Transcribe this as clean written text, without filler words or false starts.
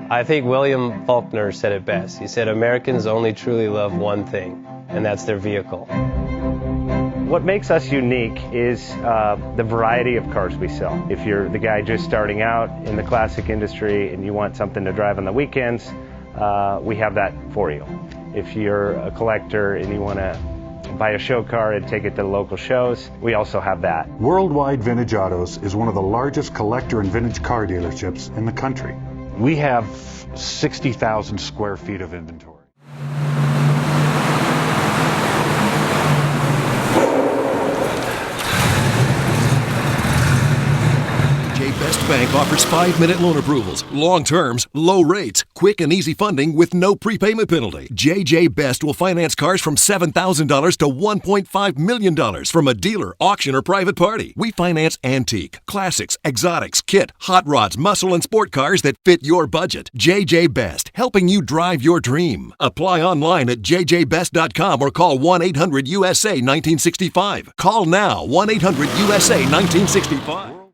I think William Faulkner said it best. He said, Americans only truly love one thing, and that's their vehicle. What makes us unique is the variety of cars we sell. If you're the guy just starting out in the classic industry and you want something to drive on the weekends, we have that for you. If you're a collector and you want to buy a show car and take it to the local shows, we also have that. Worldwide Vintage Autos is one of the largest collector and vintage car dealerships in the country. We have 60,000 square feet of inventory. Best Bank offers 5-minute loan approvals, long terms, low rates, quick and easy funding with no prepayment penalty. JJ Best will finance cars from $7,000 to $1.5 million from a dealer, auction, or private party. We finance antique, classics, exotics, kit, hot rods, muscle, and sport cars that fit your budget. JJ Best, helping you drive your dream. Apply online at jjbest.com or call 1-800-USA-1965. Call now, 1-800-USA-1965.